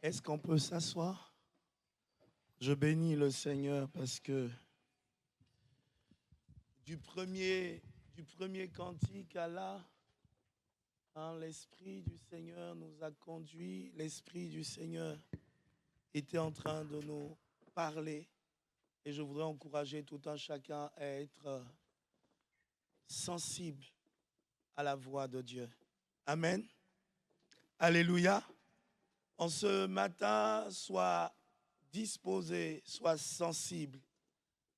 Est-ce qu'on peut s'asseoir? Je bénis le Seigneur parce que du premier, du premier cantique à là, l'Esprit du Seigneur nous a conduits, l'Esprit du Seigneur était en train de nous parler et je voudrais encourager tout un chacun à être sensible à la voix de Dieu. Amen. Alléluia. En ce matin, sois disposé, sois sensible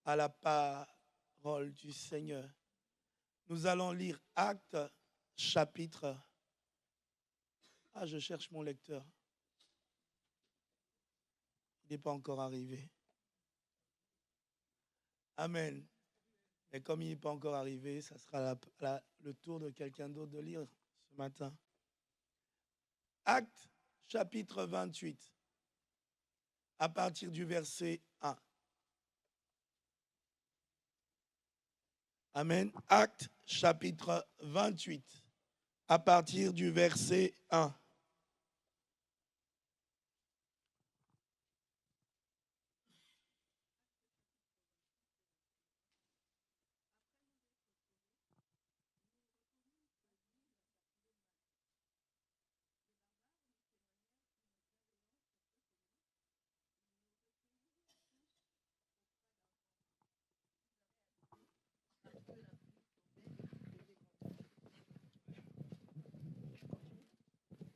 à la parole du Seigneur. Nous allons lire Actes chapitre. Je cherche mon lecteur. Il n'est pas encore arrivé. Amen. Mais comme il n'est pas encore arrivé, ça sera le tour de quelqu'un d'autre de lire ce matin. Actes chapitre 28, à partir du verset 1. Amen. Actes chapitre 28, à partir du verset 1.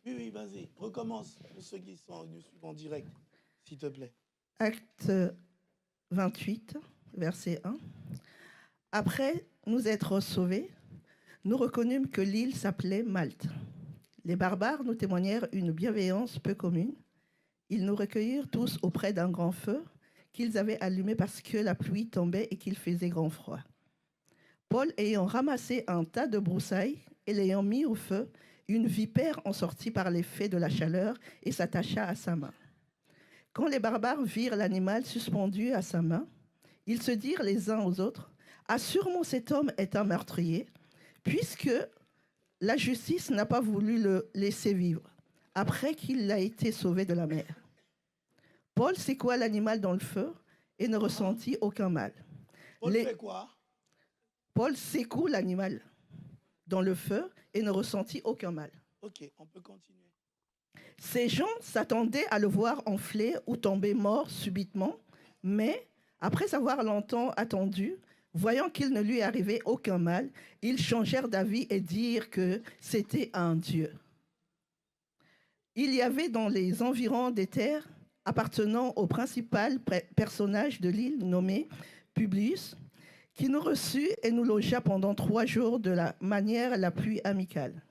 Oui, vas-y, recommence pour ceux qui nous suivent en direct, s'il te plaît. Acte 28, verset 1. Après nous être sauvés, nous reconnûmes que l'île s'appelait Malte. Les barbares nous témoignèrent une bienveillance peu commune. Ils nous recueillirent tous auprès d'un grand feu qu'ils avaient allumé parce que la pluie tombait et qu'il faisait grand froid. Paul, ayant ramassé un tas de broussailles et l'ayant mis au feu, une vipère en sortit par l'effet de la chaleur et s'attacha à sa main. Quand les barbares virent l'animal suspendu à sa main, ils se dirent les uns aux autres, « Assurément cet homme est un meurtrier, puisque la justice n'a pas voulu le laisser vivre, après qu'il a été sauvé de la mer. » Paul secoua l'animal dans le feu et ne ressentit aucun mal. Paul fait quoi? Paul secoue l'animal dans le feu et ne ressentit aucun mal. Ok, on peut continuer. Ces gens s'attendaient à le voir enfler ou tomber mort subitement, mais après avoir longtemps attendu, voyant qu'il ne lui arrivait aucun mal, ils changèrent d'avis et dirent que c'était un dieu. Il y avait dans les environs des terres appartenant au principal personnage de l'île nommé Publius, qui nous reçut et nous logea pendant 3 jours de la manière la plus amicale.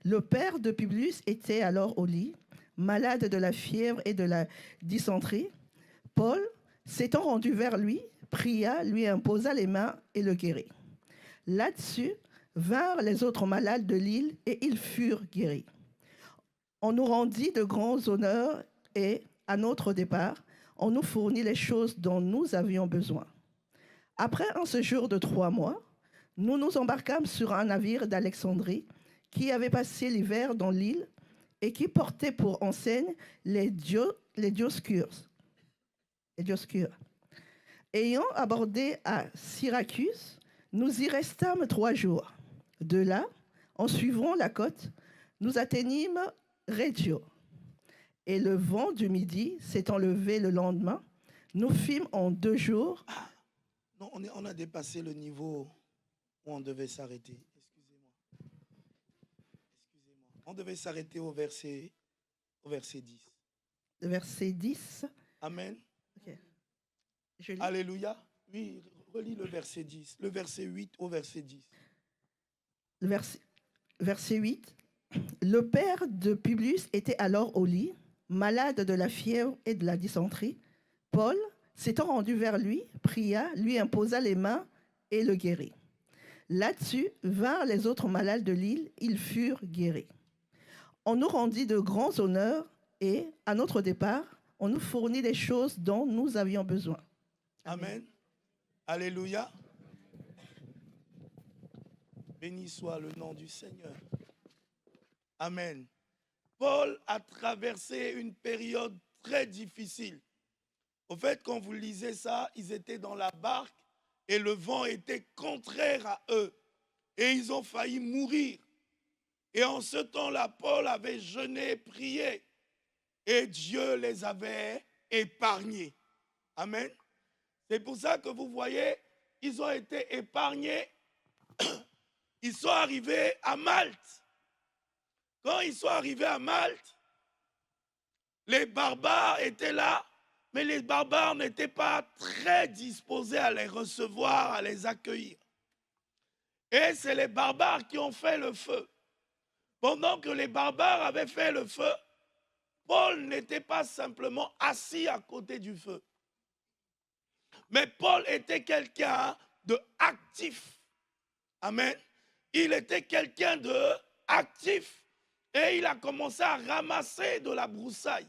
Le père de Publius était alors au lit, malade de la fièvre et de la dysenterie. Paul, s'étant rendu vers lui, pria, lui imposa les mains et le guérit. Là-dessus vinrent les autres malades de l'île et ils furent guéris. On nous rendit de grands honneurs et, à notre départ, on nous fournit les choses dont nous avions besoin. Après un séjour de 3 mois, nous nous embarquâmes sur un navire d'Alexandrie qui avait passé l'hiver dans l'île et qui portait pour enseigne les Dioscures. Ayant abordé à Syracuse, nous y restâmes 3 jours. De là, en suivant la côte, nous atteignîmes Reggio. Et le vent du midi s'étant levé le lendemain, nous fîmes en 2 jours. Non, on a dépassé le niveau où on devait s'arrêter. Excusez-moi. On devait s'arrêter au verset 10. Verset 10. Amen. Okay. Alléluia. Oui, relis le verset 10. Le verset 8 au verset 10. Verset 8. Le père de Publius était alors au lit, malade de la fièvre et de la dysenterie. Paul, s'étant rendu vers lui, pria, lui imposa les mains et le guérit. Là-dessus vinrent les autres malades de l'île, ils furent guéris. On nous rendit de grands honneurs et, à notre départ, on nous fournit les choses dont nous avions besoin. Amen. Alléluia. Béni soit le nom du Seigneur. Amen. Paul a traversé une période très difficile. Au fait, quand vous lisez ça, ils étaient dans la barque et le vent était contraire à eux. Et ils ont failli mourir. Et en ce temps-là, Paul avait jeûné, prié. Et Dieu les avait épargnés. Amen. C'est pour ça que vous voyez, ils ont été épargnés. Ils sont arrivés à Malte. Quand ils sont arrivés à Malte, les barbares étaient là, mais les barbares n'étaient pas très disposés à les recevoir, à les accueillir. Et c'est les barbares qui ont fait le feu. Pendant que les barbares avaient fait le feu, Paul n'était pas simplement assis à côté du feu. Mais Paul était quelqu'un de actif. Amen. Il était quelqu'un de actif. Et il a commencé à ramasser de la broussaille.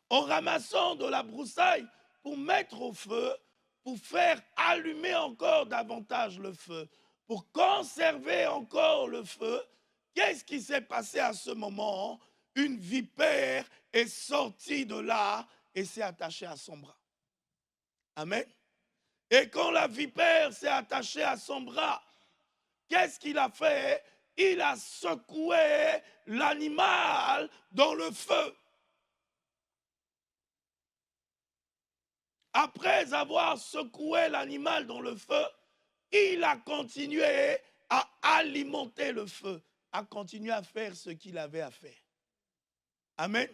En ramassant de la broussaille pour mettre au feu, pour faire allumer encore davantage le feu, pour conserver encore le feu, qu'est-ce qui s'est passé à ce moment? Une vipère est sortie de là et s'est attachée à son bras. Amen. Et quand la vipère s'est attachée à son bras, qu'est-ce qu'il a fait? Il a secoué l'animal dans le feu. Après avoir secoué l'animal dans le feu, il a continué à alimenter le feu, à continuer à faire ce qu'il avait à faire. Amen.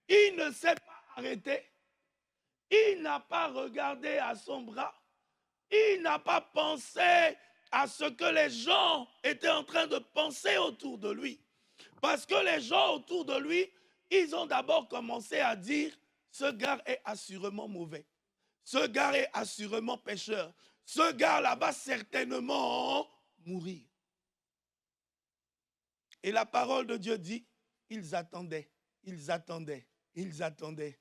Il ne s'est pas arrêté. Il n'a pas regardé à son bras. Il n'a pas pensé à ce que les gens étaient en train de penser autour de lui. Parce que les gens autour de lui, ils ont d'abord commencé à dire, ce gars est assurément mauvais. Ce gars est assurément pécheur. Ce gars-là va certainement mourir. Et la parole de Dieu dit, ils attendaient, ils attendaient, ils attendaient.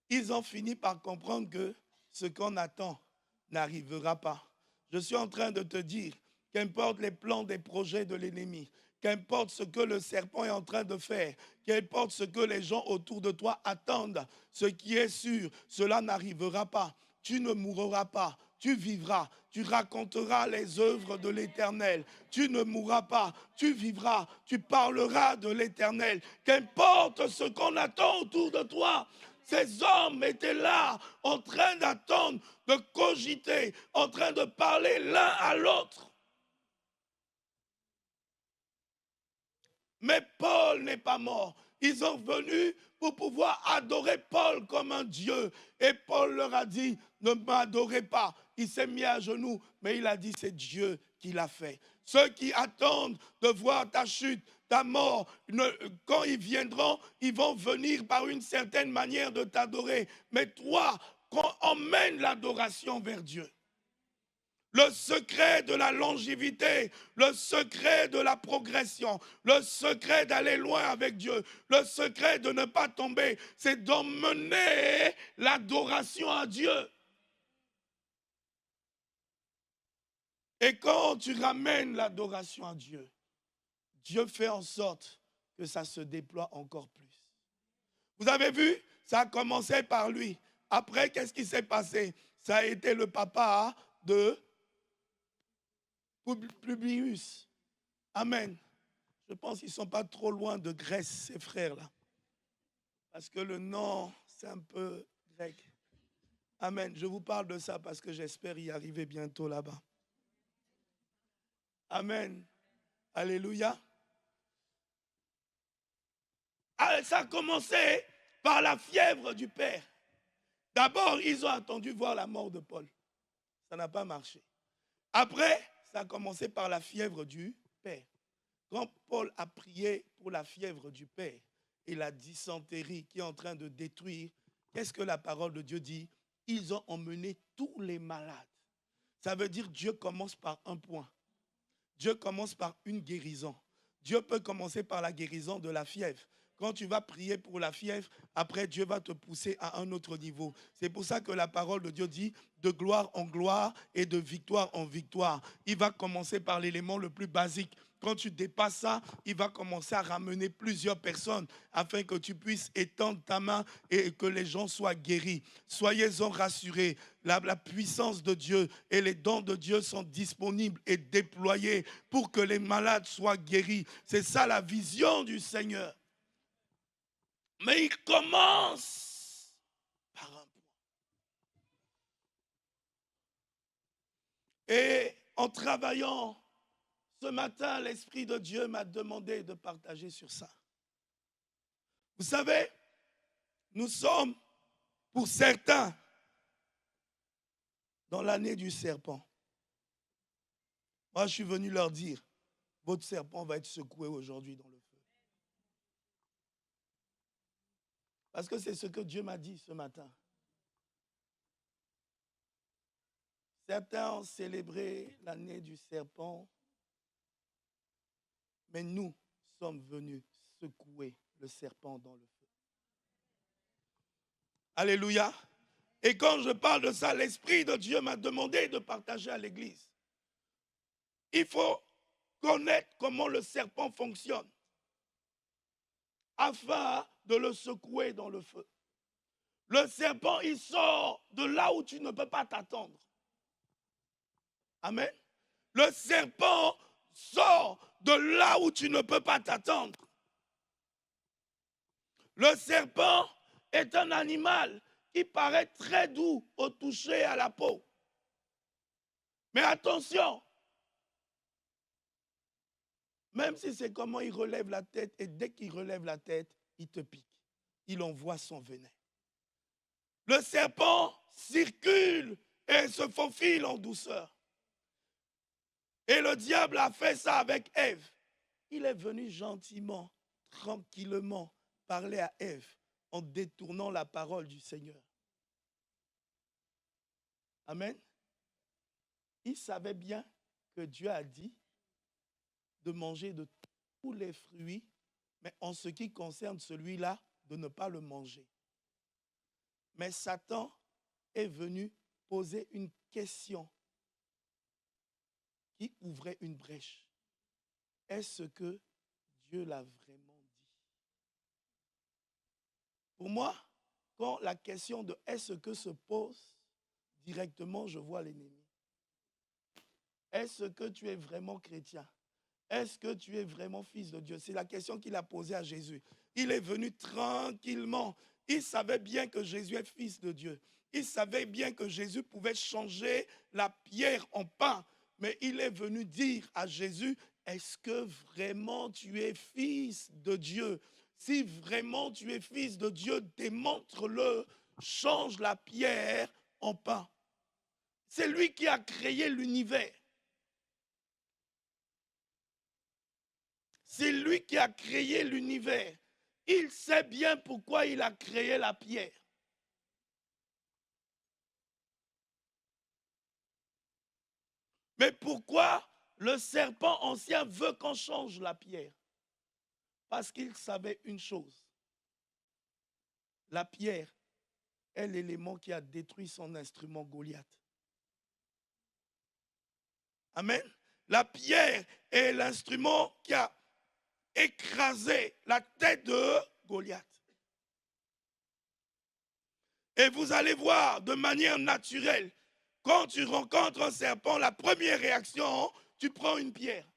Ils ont fini par comprendre que ce qu'on attend n'arrivera pas. Je suis en train de te dire, qu'importe les plans, des projets de l'ennemi, qu'importe ce que le serpent est en train de faire, qu'importe ce que les gens autour de toi attendent, ce qui est sûr, cela n'arrivera pas. Tu ne mourras pas, tu vivras, tu raconteras les œuvres de l'Éternel. Tu ne mourras pas, tu vivras, tu parleras de l'Éternel. Qu'importe ce qu'on attend autour de toi, ces hommes étaient là, en train d'attendre, de cogiter, en train de parler l'un à l'autre. Mais Paul n'est pas mort. Ils sont venus pour pouvoir adorer Paul comme un Dieu. Et Paul leur a dit, ne m'adorez pas. Il s'est mis à genoux, mais il a dit, c'est Dieu qui l'a fait. Ceux qui attendent de voir ta chute, ta mort, quand ils viendront, ils vont venir par une certaine manière de t'adorer. Mais toi, emmène l'adoration vers Dieu. Le secret de la longévité, le secret de la progression, le secret d'aller loin avec Dieu, le secret de ne pas tomber, c'est d'emmener l'adoration à Dieu. Et quand tu ramènes l'adoration à Dieu, Dieu fait en sorte que ça se déploie encore plus. Vous avez vu, ça a commencé par lui. Après, qu'est-ce qui s'est passé? Ça a été le papa de Publius. Amen. Je pense qu'ils ne sont pas trop loin de Grèce, ces frères-là. Parce que le nom, c'est un peu grec. Amen. Je vous parle de ça parce que j'espère y arriver bientôt là-bas. Amen. Alléluia. Ça a commencé par la fièvre du père. D'abord, ils ont attendu voir la mort de Paul. Ça n'a pas marché. Après, ça a commencé par la fièvre du père. Quand Paul a prié pour la fièvre du père et la dysenterie qui est en train de détruire, qu'est-ce que la parole de Dieu dit? Ils ont emmené tous les malades. Ça veut dire Dieu commence par un point. Dieu commence par une guérison. Dieu peut commencer par la guérison de la fièvre. Quand tu vas prier pour la fièvre, après Dieu va te pousser à un autre niveau. C'est pour ça que la parole de Dieu dit de gloire en gloire et de victoire en victoire. Il va commencer par l'élément le plus basique. Quand tu dépasses ça, il va commencer à ramener plusieurs personnes afin que tu puisses étendre ta main et que les gens soient guéris. Soyez-en rassurés. La puissance de Dieu et les dons de Dieu sont disponibles et déployés pour que les malades soient guéris. C'est ça la vision du Seigneur. Mais il commence par un point. Et en travaillant, ce matin, l'Esprit de Dieu m'a demandé de partager sur ça. Vous savez, nous sommes, pour certains, dans l'année du serpent. Moi, je suis venu leur dire, votre serpent va être secoué aujourd'hui dans le feu. Parce que c'est ce que Dieu m'a dit ce matin. Certains ont célébré l'année du serpent, mais nous sommes venus secouer le serpent dans le feu. Alléluia. Et quand je parle de ça, l'Esprit de Dieu m'a demandé de partager à l'Église. Il faut connaître comment le serpent fonctionne afin de le secouer dans le feu. Le serpent, il sort de là où tu ne peux pas t'attendre. Amen. Le serpent sort de là où tu ne peux pas t'attendre. Le serpent est un animal qui paraît très doux au toucher à la peau. Mais attention, même si c'est comment il relève la tête, et dès qu'il relève la tête, il te pique. Il envoie son venin. Le serpent circule et se faufile en douceur. Et le diable a fait ça avec Ève. Il est venu gentiment, tranquillement parler à Ève en détournant la parole du Seigneur. Amen. Il savait bien que Dieu a dit de manger de tous les fruits, mais en ce qui concerne celui-là, de ne pas le manger. Mais Satan est venu poser une question qui ouvrait une brèche. Est-ce que Dieu l'a vraiment dit? Pour moi, quand la question de est-ce que se pose, directement je vois l'ennemi. Est-ce que tu es vraiment chrétien? Est-ce que tu es vraiment fils de Dieu? C'est la question qu'il a posée à Jésus. Il est venu tranquillement. Il savait bien que Jésus est fils de Dieu. Il savait bien que Jésus pouvait changer la pierre en pain. Mais il est venu dire à Jésus, est-ce que vraiment tu es fils de Dieu? Si vraiment tu es fils de Dieu, démontre-le, change la pierre en pain. C'est lui qui a créé l'univers. C'est lui qui a créé l'univers. Il sait bien pourquoi il a créé la pierre. Mais pourquoi le serpent ancien veut qu'on change la pierre? Parce qu'il savait une chose. La pierre est l'élément qui a détruit son instrument Goliath. Amen. La pierre est l'instrument qui a écrasé la tête de Goliath. Et vous allez voir de manière naturelle, quand tu rencontres un serpent, la première réaction, tu prends une pierre.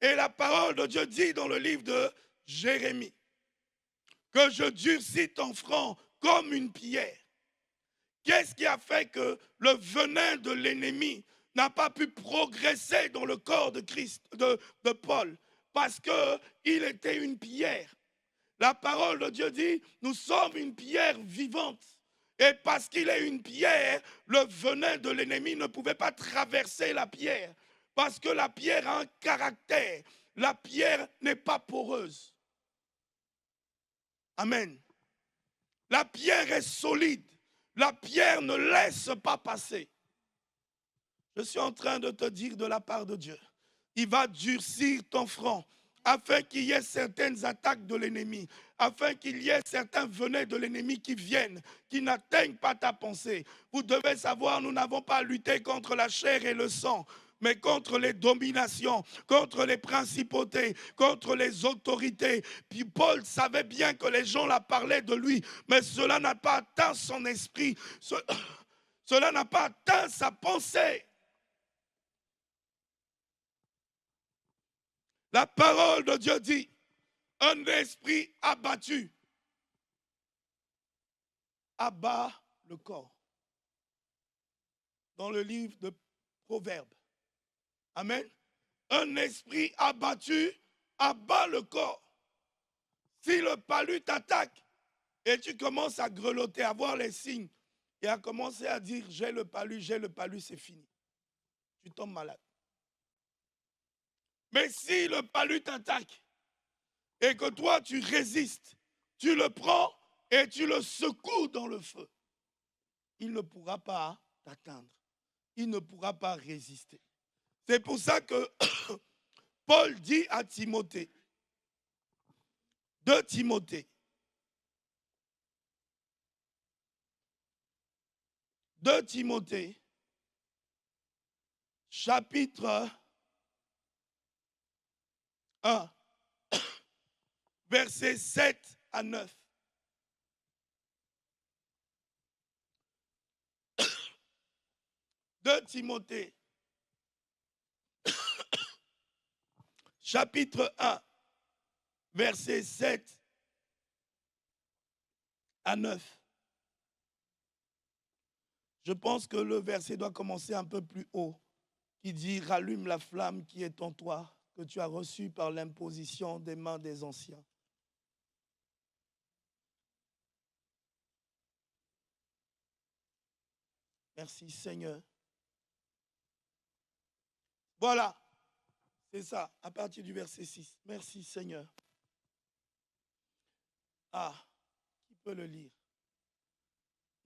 Et la parole de Dieu dit dans le livre de Jérémie que je durcis ton front comme une pierre. Qu'est-ce qui a fait que le venin de l'ennemi n'a pas pu progresser dans le corps de Christ, de Paul? Parce qu'il était une pierre. La parole de Dieu dit, nous sommes une pierre vivante. Et parce qu'il est une pierre, le venin de l'ennemi ne pouvait pas traverser la pierre. Parce que la pierre a un caractère. La pierre n'est pas poreuse. Amen. La pierre est solide. La pierre ne laisse pas passer. Je suis en train de te dire de la part de Dieu, il va durcir ton front afin qu'il y ait certaines attaques de l'ennemi, afin qu'il y ait certains venets de l'ennemi qui viennent, qui n'atteignent pas ta pensée. Vous devez savoir, nous n'avons pas lutté contre la chair et le sang, mais contre les dominations, contre les principautés, contre les autorités. Puis Paul savait bien que les gens la parlaient de lui, mais cela n'a pas atteint son esprit, cela n'a pas atteint sa pensée. La parole de Dieu dit, un esprit abattu abat le corps. Dans le livre de Proverbes. Amen. Un esprit abattu abat le corps. Si le palu t'attaque et tu commences à grelotter, à voir les signes et à commencer à dire j'ai le palu, c'est fini. Tu tombes malade. Mais si le palu t'attaque et que toi tu résistes, tu le prends et tu le secoues dans le feu, il ne pourra pas t'atteindre. Il ne pourra pas résister. C'est pour ça que Paul dit à Timothée, 2 Timothée, 2 Timothée, chapitre 1, versets 7 à 9. De Timothée, chapitre 1, versets 7 à 9. Je pense que le verset doit commencer un peu plus haut, qui dit « Rallume la flamme qui est en toi, que tu as reçue par l'imposition des mains des anciens. » Merci Seigneur. Voilà, c'est ça, à partir du verset 6. Merci Seigneur. Ah, qui peut le lire?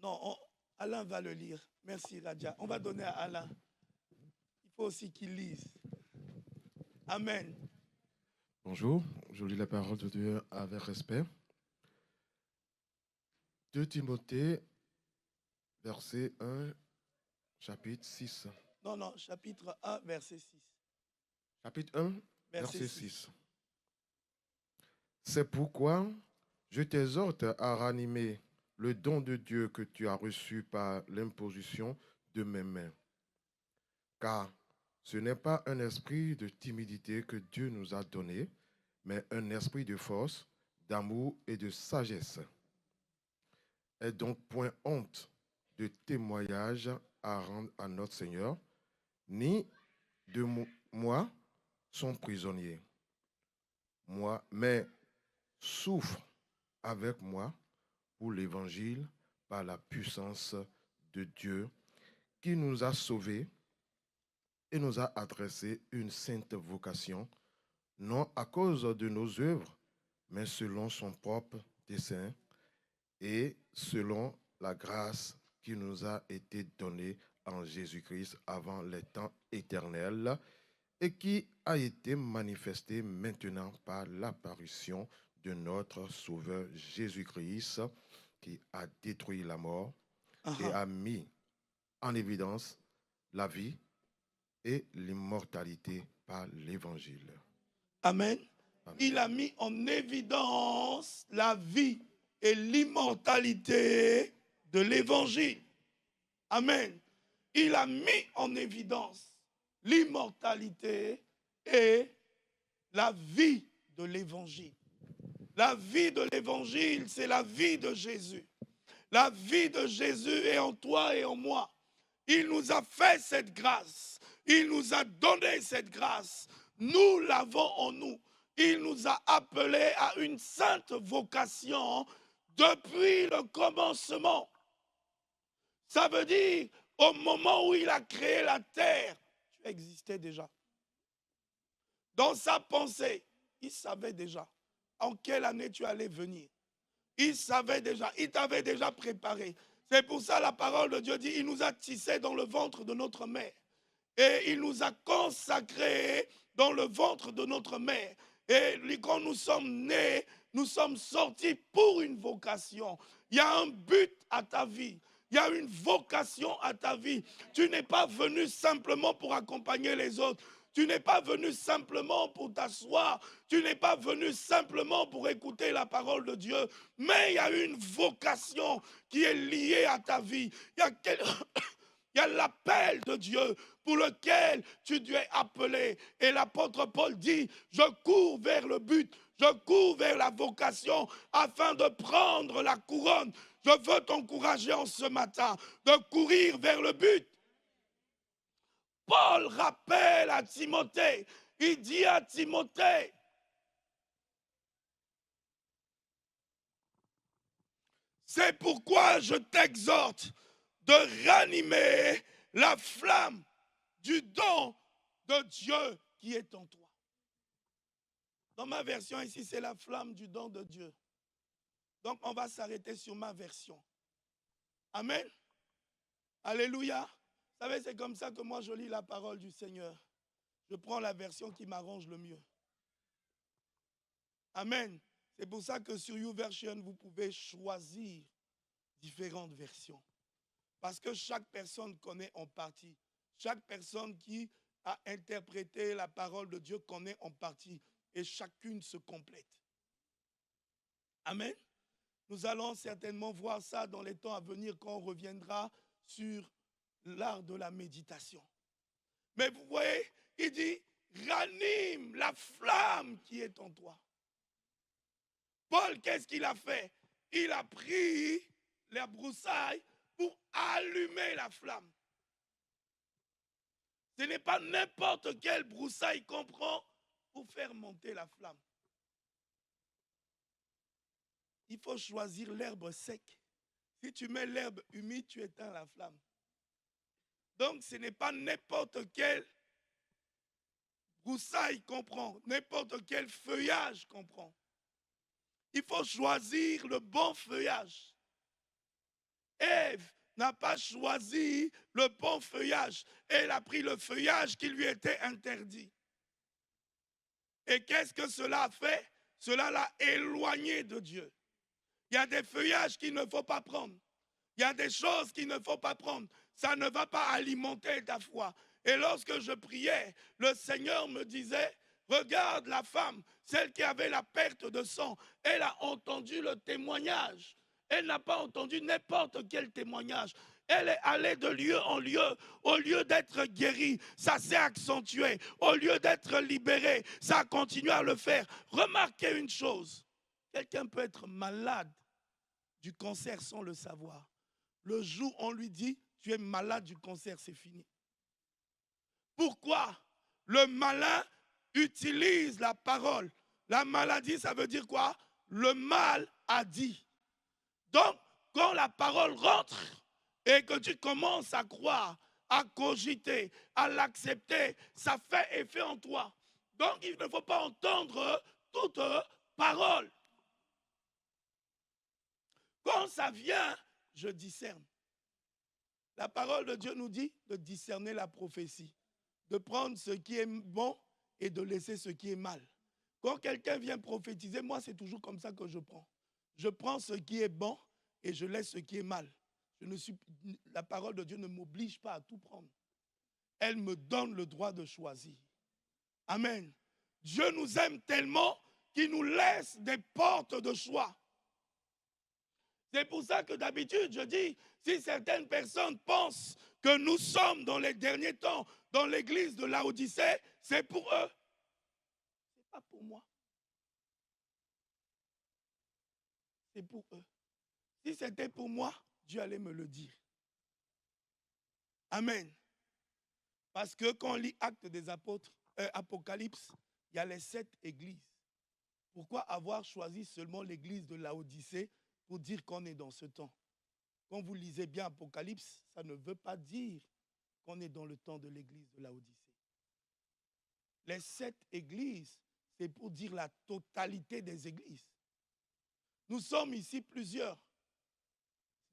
Non, Alain va le lire. Merci Radia. On va donner à Alain. Il faut aussi qu'il lise. Amen. Bonjour, je lis la parole de Dieu avec respect. 2 Timothée, verset 1, chapitre 6. Non, chapitre 1, verset 6. Chapitre 1, verset 6. C'est pourquoi je t'exhorte à ranimer le don de Dieu que tu as reçu par l'imposition de mes mains. Car ce n'est pas un esprit de timidité que Dieu nous a donné, mais un esprit de force, d'amour et de sagesse. Aie donc point honte de témoignage à rendre à notre Seigneur, ni de moi, son prisonnier. Moi, mais souffre avec moi pour l'évangile par la puissance de Dieu qui nous a sauvés et nous a adressé une sainte vocation, non à cause de nos œuvres, mais selon son propre dessein et selon la grâce qui nous a été donnée en Jésus-Christ avant les temps éternels et qui a été manifestée maintenant par l'apparition de notre Sauveur Jésus-Christ qui a détruit la mort et a mis en évidence la vie et l'immortalité par l'Évangile. Amen. Il a mis en évidence la vie et l'immortalité de l'Évangile. Amen. Il a mis en évidence l'immortalité et la vie de l'Évangile. La vie de l'Évangile, c'est la vie de Jésus. La vie de Jésus est en toi et en moi. Il nous a fait cette grâce. Il nous a donné cette grâce. Nous l'avons en nous. Il nous a appelés à une sainte vocation depuis le commencement. Ça veut dire, au moment où il a créé la terre, tu existais déjà. Dans sa pensée, il savait déjà en quelle année tu allais venir. Il savait déjà, il t'avait déjà préparé. C'est pour ça la parole de Dieu dit, il nous a tissés dans le ventre de notre mère. Et il nous a consacrés dans le ventre de notre mère. Et quand nous sommes nés, nous sommes sortis pour une vocation. Il y a un but à ta vie. Il y a une vocation à ta vie. Tu n'es pas venu simplement pour accompagner les autres. Tu n'es pas venu simplement pour t'asseoir. Tu n'es pas venu simplement pour écouter la parole de Dieu. Mais il y a une vocation qui est liée à ta vie. Il y a l'appel de Dieu pour lequel tu es appelé. Et l'apôtre Paul dit, je cours vers le but, je cours vers la vocation afin de prendre la couronne. Je veux t'encourager en ce matin de courir vers le but. Paul rappelle à Timothée, il dit à Timothée, c'est pourquoi je t'exhorte de ranimer la flamme du don de Dieu qui est en toi. Dans ma version ici, c'est la flamme du don de Dieu. Donc, on va s'arrêter sur ma version. Amen. Alléluia. Vous savez, c'est comme ça que moi, je lis la parole du Seigneur. Je prends la version qui m'arrange le mieux. Amen. C'est pour ça que sur YouVersion, vous pouvez choisir différentes versions. Parce que chaque personne connaît en partie. Chaque personne qui a interprété la parole de Dieu connaît en partie. Et chacune se complète. Amen. Nous allons certainement voir ça dans les temps à venir quand on reviendra sur l'art de la méditation. Mais vous voyez, il dit, ranime la flamme qui est en toi. Paul, qu'est-ce qu'il a fait? Il a pris la broussaille pour allumer la flamme. Ce n'est pas n'importe quelle broussaille qu'on prend pour faire monter la flamme. Il faut choisir l'herbe sec. Si tu mets l'herbe humide, tu éteins la flamme. Donc, ce n'est pas n'importe quelle broussaille qu'on prend, n'importe quel feuillage qu'on prend. Il faut choisir le bon feuillage. Ève n'a pas choisi le bon feuillage. Elle a pris le feuillage qui lui était interdit. Et qu'est-ce que cela a fait? Cela l'a éloigné de Dieu. Il y a des feuillages qu'il ne faut pas prendre. Il y a des choses qu'il ne faut pas prendre. Ça ne va pas alimenter ta foi. Et lorsque je priais, le Seigneur me disait, regarde la femme, celle qui avait la perte de sang. Elle a entendu le témoignage. Elle n'a pas entendu n'importe quel témoignage. Elle est allée de lieu en lieu. Au lieu d'être guérie, ça s'est accentué. Au lieu d'être libérée, ça a continué à le faire. Remarquez une chose. Quelqu'un peut être malade du cancer sans le savoir. Le jour où on lui dit, tu es malade du cancer, c'est fini. Pourquoi? Le malin utilise la parole. La maladie, ça veut dire quoi? Le mal a dit. Donc, quand la parole rentre et que tu commences à croire, à cogiter, à l'accepter, ça fait effet en toi. Donc, il ne faut pas entendre toute parole. Quand ça vient, je discerne. La parole de Dieu nous dit de discerner la prophétie, de prendre ce qui est bon et de laisser ce qui est mal. Quand quelqu'un vient prophétiser, moi, c'est toujours comme ça que je prends. Je prends ce qui est bon et je laisse ce qui est mal. La parole de Dieu ne m'oblige pas à tout prendre. Elle me donne le droit de choisir. Amen. Dieu nous aime tellement qu'il nous laisse des portes de choix. C'est pour ça que d'habitude, je dis, si certaines personnes pensent que nous sommes dans les derniers temps, dans l'église de Laodicée, c'est pour eux. Ce n'est pas pour moi. C'est pour eux. Si c'était pour moi, Dieu allait me le dire. Amen. Parce que quand on lit Actes des Apôtres, Apocalypse, il y a les 7 églises. Pourquoi avoir choisi seulement l'église de Laodicée pour dire qu'on est dans ce temps? Quand vous lisez bien Apocalypse, ça ne veut pas dire qu'on est dans le temps de l'église de Laodicée. Les 7 églises, c'est pour dire la totalité des églises. Nous sommes ici plusieurs.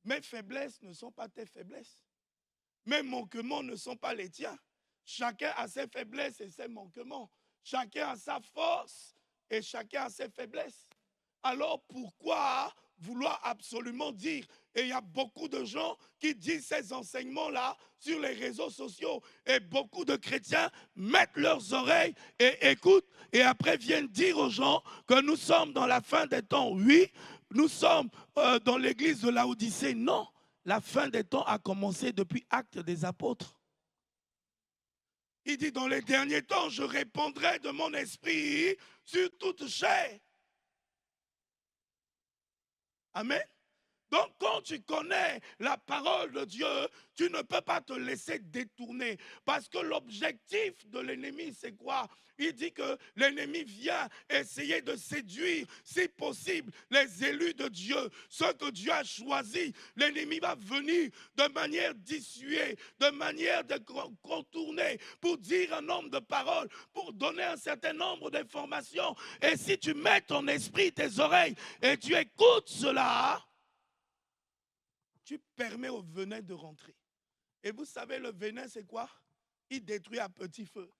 Mes faiblesses ne sont pas tes faiblesses. Mes manquements ne sont pas les tiens. Chacun a ses faiblesses et ses manquements. Chacun a sa force et chacun a ses faiblesses. Alors pourquoi vouloir absolument dire? Et il y a beaucoup de gens qui disent ces enseignements-là sur les réseaux sociaux. Et beaucoup de chrétiens mettent leurs oreilles et écoutent. Et après viennent dire aux gens que nous sommes dans la fin des temps. Oui, nous sommes dans l'église de Laodicée. Non, la fin des temps a commencé depuis Actes des Apôtres. Il dit, dans les derniers temps, je répandrai de mon esprit sur toute chair. Amen. Donc, quand tu connais la parole de Dieu, tu ne peux pas te laisser détourner. Parce que l'objectif de l'ennemi, c'est quoi? Il dit que l'ennemi vient essayer de séduire, si possible, les élus de Dieu, ceux que Dieu a choisis. L'ennemi va venir de manière dissuée, de manière de contourner, pour dire un nombre de paroles, pour donner un certain nombre d'informations. Et si tu mets ton esprit, tes oreilles, et tu écoutes cela, tu permets au venin de rentrer. Et vous savez, le venin, c'est quoi? Il détruit à petit feu.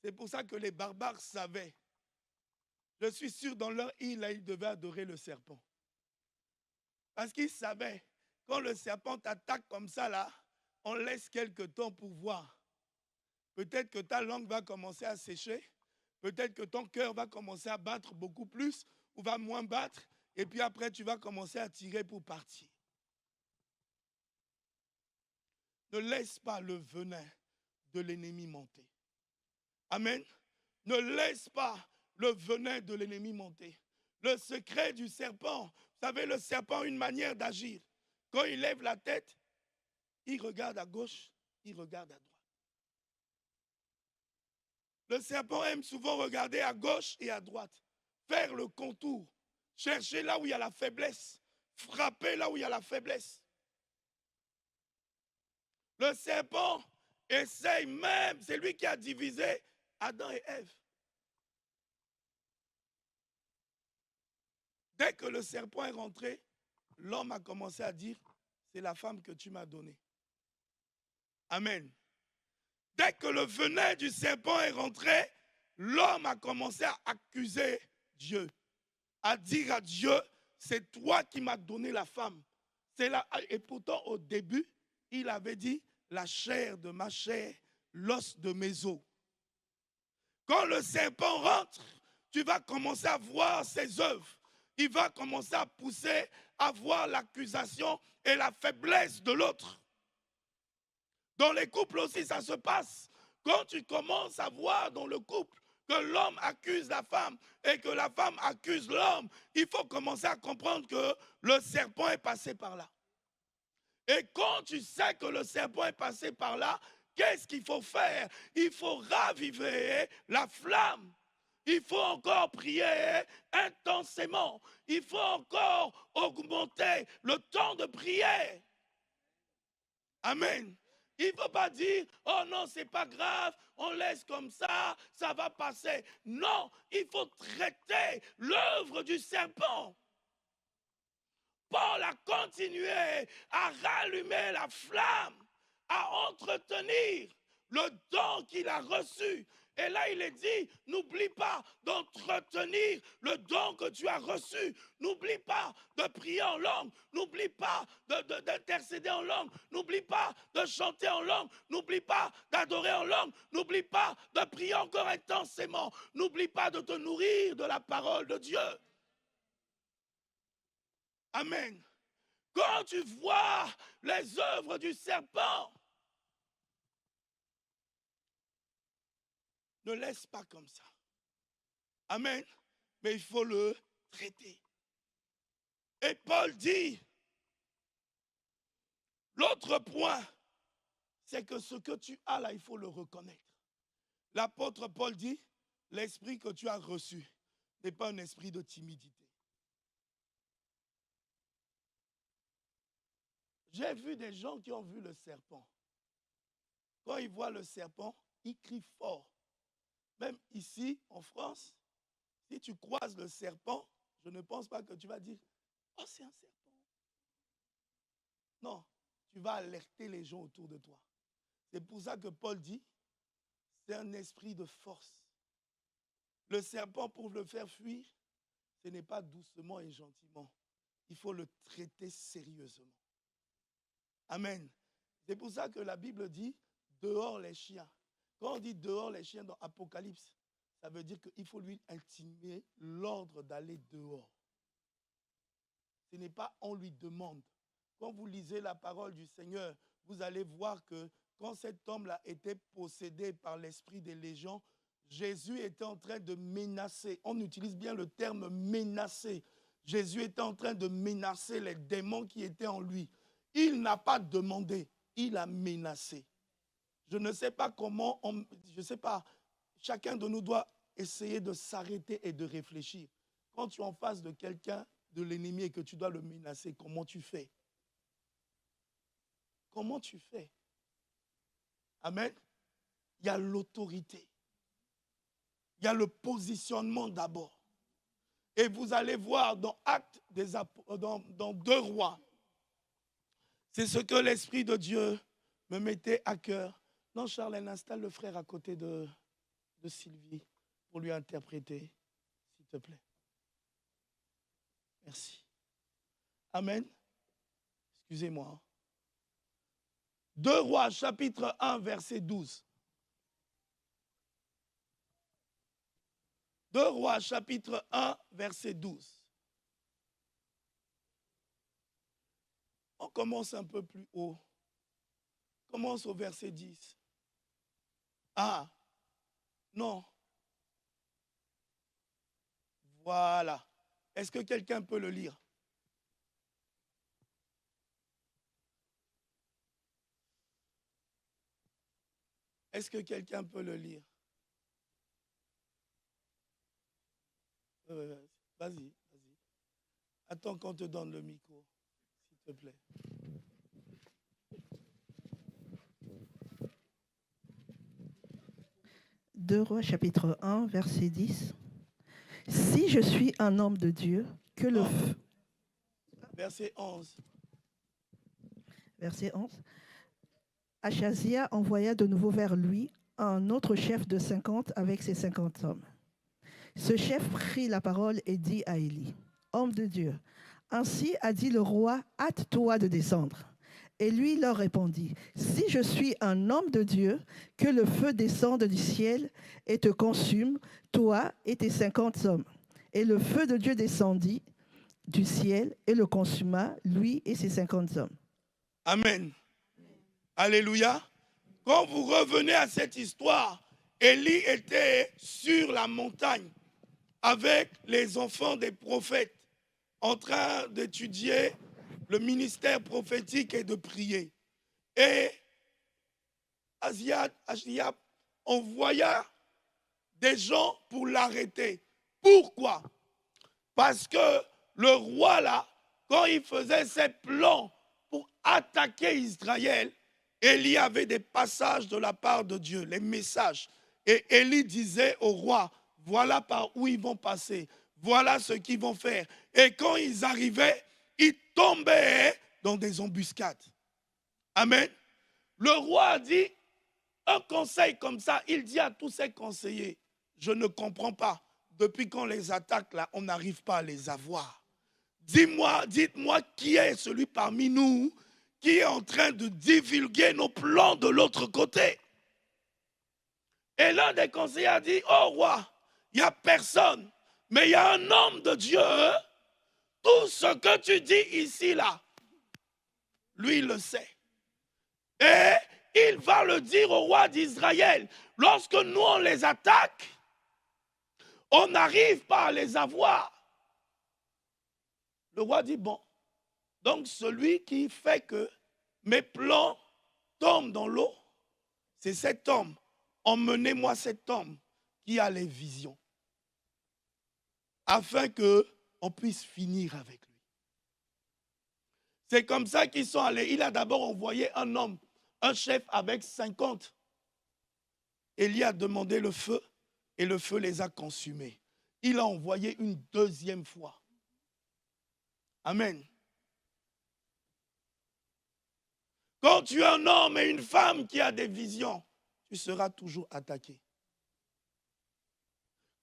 C'est pour ça que les barbares savaient. Je suis sûr, dans leur île, là, ils devaient adorer le serpent. Parce qu'ils savaient, quand le serpent t'attaque comme ça, là, on laisse quelques temps pour voir. Peut-être que ta langue va commencer à sécher. Peut-être que ton cœur va commencer à battre beaucoup plus ou va moins battre. Et puis après, tu vas commencer à tirer pour partir. Ne laisse pas le venin de l'ennemi monter. Amen. Ne laisse pas le venin de l'ennemi monter. Le secret du serpent, vous savez, le serpent a une manière d'agir. Quand il lève la tête, il regarde à gauche, il regarde à droite. Le serpent aime souvent regarder à gauche et à droite, faire le contour, chercher là où il y a la faiblesse, frapper là où il y a la faiblesse. Le serpent essaye même, c'est lui qui a divisé Adam et Ève. Dès que le serpent est rentré, l'homme a commencé à dire, c'est la femme que tu m'as donnée. Amen. Dès que le venin du serpent est rentré, l'homme a commencé à accuser Dieu, à dire à Dieu, c'est toi qui m'as donné la femme. Et pourtant, au début, il avait dit, la chair de ma chair, l'os de mes os. Quand le serpent rentre, tu vas commencer à voir ses œuvres. Il va commencer à pousser à voir l'accusation et la faiblesse de l'autre. Dans les couples aussi, ça se passe. Quand tu commences à voir dans le couple que l'homme accuse la femme et que la femme accuse l'homme, il faut commencer à comprendre que le serpent est passé par là. Et quand tu sais que le serpent est passé par là, qu'est-ce qu'il faut faire? Il faut raviver la flamme. Il faut encore prier intensément. Il faut encore augmenter le temps de prière. Amen. Il ne faut pas dire, oh non, c'est pas grave, on laisse comme ça, ça va passer. Non, il faut traiter l'œuvre du serpent. Paul a continué à rallumer la flamme, à entretenir le don qu'il a reçu. Et là, il est dit, n'oublie pas d'entretenir le don que tu as reçu. N'oublie pas de prier en langue. N'oublie pas d'intercéder en langue. N'oublie pas de chanter en langue. N'oublie pas d'adorer en langue. N'oublie pas de prier encore intensément. N'oublie pas de te nourrir de la parole de Dieu. Amen. Quand tu vois les œuvres du serpent, ne laisse pas comme ça. Amen. Mais il faut le traiter. Et Paul dit, l'autre point, c'est que ce que tu as là, il faut le reconnaître. L'apôtre Paul dit, l'esprit que tu as reçu n'est pas un esprit de timidité. J'ai vu des gens qui ont vu le serpent. Quand ils voient le serpent, ils crient fort. Même ici, en France, si tu croises le serpent, je ne pense pas que tu vas dire « Oh, c'est un serpent ». Non, tu vas alerter les gens autour de toi. C'est pour ça que Paul dit « C'est un esprit de force. Le serpent, pour le faire fuir, ce n'est pas doucement et gentiment. Il faut le traiter sérieusement. Amen. C'est pour ça que la Bible dit dehors les chiens. Quand on dit dehors les chiens dans Apocalypse, ça veut dire qu'il faut lui intimer l'ordre d'aller dehors. Ce n'est pas on lui demande. Quand vous lisez la parole du Seigneur, vous allez voir que quand cet homme-là était possédé par l'esprit des légions, Jésus était en train de menacer. On utilise bien le terme menacer. Jésus était en train de menacer les démons qui étaient en lui. Il n'a pas demandé, il a menacé. Je ne sais pas comment, je ne sais pas, chacun de nous doit essayer de s'arrêter et de réfléchir. Quand tu es en face de quelqu'un, de l'ennemi, et que tu dois le menacer, comment tu fais? Comment tu fais? Amen. Il y a l'autorité. Il y a le positionnement d'abord. Et vous allez voir dans Actes des Apôtres, dans 2 Rois, c'est ce que l'Esprit de Dieu me mettait à cœur. Non, Charlène, installe le frère à côté de Sylvie pour lui interpréter, s'il te plaît. Merci. Amen. Excusez-moi. 2 Rois, chapitre 1, verset 12. 2 Rois, chapitre 1, verset 12. On commence un peu plus haut. Commence au verset 10. Ah, non. Voilà. Est-ce que quelqu'un peut le lire? Est-ce que quelqu'un peut le lire? Vas-y, vas-y. Attends qu'on te donne le micro, s'il te plaît. Deux Rois, chapitre 1, verset 10. Si je suis un homme de Dieu, que le feu... Verset 11. Verset 11. Achazia envoya de nouveau vers lui un autre chef de 50 avec ses 50 hommes. Ce chef prit la parole et dit à Élie, « Homme de Dieu, ainsi a dit le roi, hâte-toi de descendre. » Et lui leur répondit, « Si je suis un homme de Dieu, que le feu descende du ciel et te consume, toi et tes 50 hommes. » Et le feu de Dieu descendit du ciel et le consuma, lui et ses 50 hommes. Amen. Alléluia. Quand vous revenez à cette histoire, Élie était sur la montagne avec les enfants des prophètes en train d'étudier le ministère prophétique et de prier. Et Achazia envoya des gens pour l'arrêter. Pourquoi? Parce que le roi là, quand il faisait ses plans pour attaquer Israël, Élie avait des passages de la part de Dieu, les messages. Et Élie disait au roi, voilà par où ils vont passer, voilà ce qu'ils vont faire. Et quand ils arrivaient, ils tombaient dans des embuscades. Amen. Le roi a dit, un conseil comme ça, il dit à tous ses conseillers, je ne comprends pas, depuis qu'on les attaque là, on n'arrive pas à les avoir. Dites-moi qui est celui parmi nous qui est en train de divulguer nos plans de l'autre côté. Et l'un des conseillers a dit, oh roi, il n'y a personne, mais il y a un homme de Dieu. Tout ce que tu dis ici, là, lui, il le sait. Et il va le dire au roi d'Israël. Lorsque nous, on les attaque, on n'arrive pas à les avoir. Le roi dit, bon, donc celui qui fait que mes plans tombent dans l'eau, c'est cet homme. Emmenez-moi cet homme qui a les visions, afin qu'on puisse finir avec lui. C'est comme ça qu'ils sont allés. Il a d'abord envoyé un homme, un chef avec 50. Élie a demandé le feu et le feu les a consumés. Il a envoyé une deuxième fois. Amen. Quand tu es un homme et une femme qui a des visions, tu seras toujours attaqué.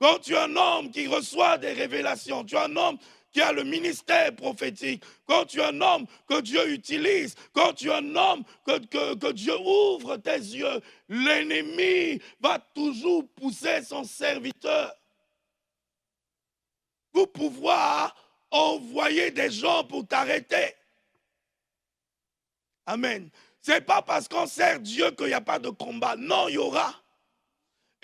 Quand tu es un homme qui reçoit des révélations, tu es un homme qui a le ministère prophétique, quand tu es un homme que Dieu utilise, quand tu es un homme que Dieu ouvre tes yeux, l'ennemi va toujours pousser son serviteur pour pouvoir envoyer des gens pour t'arrêter. Amen. Ce n'est pas parce qu'on sert Dieu qu'il n'y a pas de combat. Non, il y aura.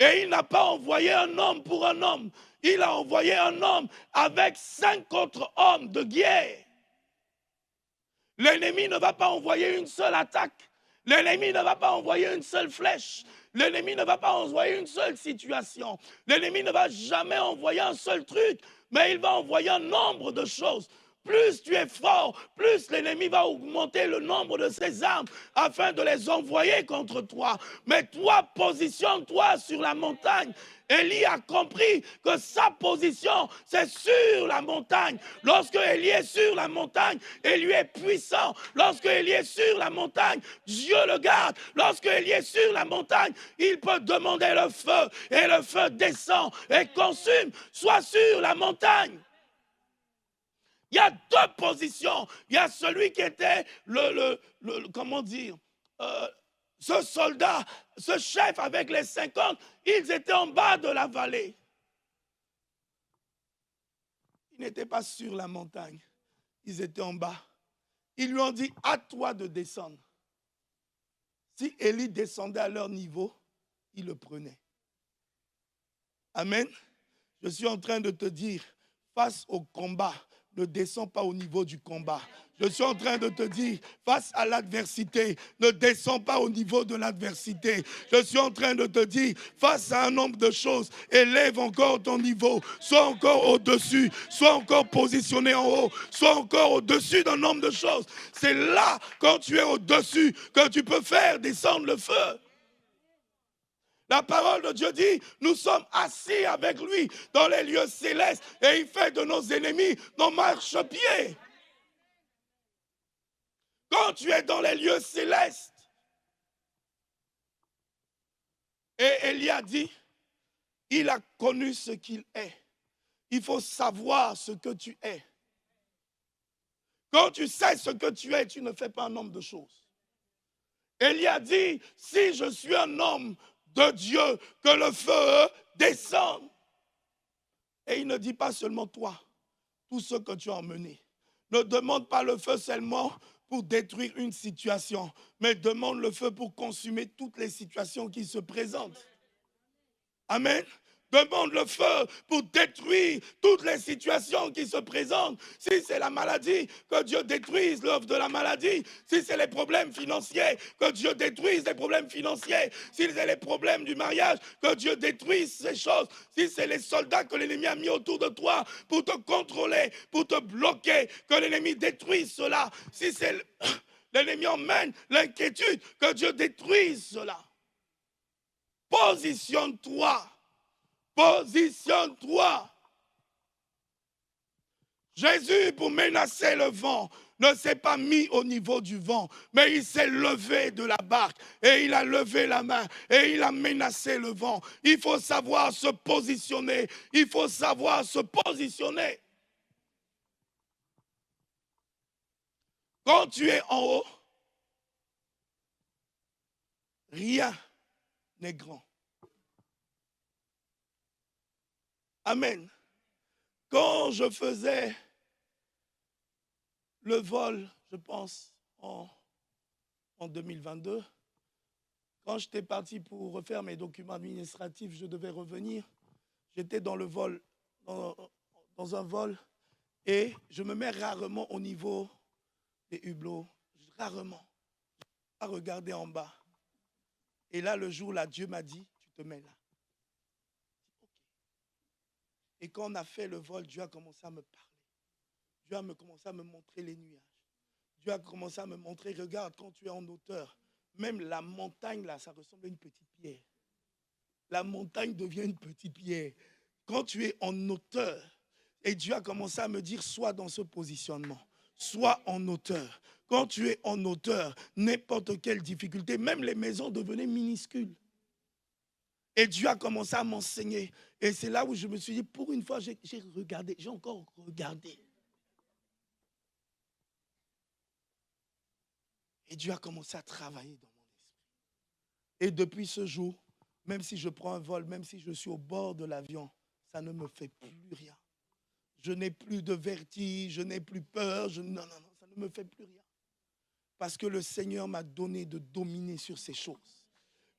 Et il n'a pas envoyé un homme pour un homme. Il a envoyé un homme avec 5 autres hommes de guerre. L'ennemi ne va pas envoyer une seule attaque. L'ennemi ne va pas envoyer une seule flèche. L'ennemi ne va pas envoyer une seule situation. L'ennemi ne va jamais envoyer un seul truc, mais il va envoyer un nombre de choses. Plus tu es fort, plus l'ennemi va augmenter le nombre de ses armes afin de les envoyer contre toi. Mais toi, positionne-toi sur la montagne. Élie a compris que sa position, c'est sur la montagne. Lorsque Élie est sur la montagne, Élie est puissant. Lorsque Élie est sur la montagne, Dieu le garde. Lorsque Élie est sur la montagne, il peut demander le feu et le feu descend et consume. Sois sur la montagne. Il y a 2 positions. Il y a celui qui était comment dire, ce soldat, ce chef avec les 50, ils étaient en bas de la vallée. Ils n'étaient pas sur la montagne. Ils étaient en bas. Ils lui ont dit, à toi de descendre. Si Élie descendait à leur niveau, ils le prenaient. Amen. Je suis en train de te dire, face au combat, ne descends pas au niveau du combat. Je suis en train de te dire, face à l'adversité, ne descends pas au niveau de l'adversité. Je suis en train de te dire, face à un nombre de choses, élève encore ton niveau. Sois encore au-dessus, sois encore positionné en haut, sois encore au-dessus d'un nombre de choses. C'est là, quand tu es au-dessus, que tu peux faire descendre le feu. La parole de Dieu dit, nous sommes assis avec lui dans les lieux célestes et il fait de nos ennemis nos marchepieds. Quand tu es dans les lieux célestes, et Élie a dit, il a connu ce qu'il est. Il faut savoir ce que tu es. Quand tu sais ce que tu es, tu ne fais pas un nombre de choses. Élie a dit, si je suis un homme de Dieu, que le feu descende. Et il ne dit pas seulement toi, tout ce que tu as emmené. Ne demande pas le feu seulement pour détruire une situation, mais demande le feu pour consumer toutes les situations qui se présentent. Amen. Demande le feu pour détruire toutes les situations qui se présentent. Si c'est la maladie, que Dieu détruise l'œuvre de la maladie. Si c'est les problèmes financiers, que Dieu détruise les problèmes financiers. Si c'est les problèmes du mariage, que Dieu détruise ces choses. Si c'est les soldats que l'ennemi a mis autour de toi pour te contrôler, pour te bloquer, que l'ennemi détruise cela. Si c'est l'ennemi emmène l'inquiétude, que Dieu détruise cela. Positionne-toi. Positionne-toi. Jésus, pour menacer le vent, ne s'est pas mis au niveau du vent, mais il s'est levé de la barque et il a levé la main et il a menacé le vent. Il faut savoir se positionner. Il faut savoir se positionner. Quand tu es en haut, rien n'est grand. Amen. Quand je faisais le vol, je pense, en 2022, quand j'étais parti pour refaire mes documents administratifs, je devais revenir. J'étais dans le vol, dans un vol, et je me mets rarement au niveau des hublots. Rarement. À regarder en bas. Et là, le jour-là, Dieu m'a dit, tu te mets là. Et quand on a fait le vol, Dieu a commencé à me parler. Dieu a commencé à me montrer les nuages. Dieu a commencé à me montrer, regarde, quand tu es en hauteur, même la montagne, là, ça ressemble à une petite pierre. La montagne devient une petite pierre. Quand tu es en hauteur, et Dieu a commencé à me dire, sois dans ce positionnement. Sois en hauteur. Quand tu es en hauteur, n'importe quelle difficulté, même les maisons devenaient minuscules. Et Dieu a commencé à m'enseigner. Et c'est là où je me suis dit, pour une fois, j'ai regardé, j'ai encore regardé. Et Dieu a commencé à travailler dans mon esprit. Et depuis ce jour, même si je prends un vol, même si je suis au bord de l'avion, ça ne me fait plus rien. Je n'ai plus de vertige, je n'ai plus peur. Non, ça ne me fait plus rien. Parce que le Seigneur m'a donné de dominer sur ces choses.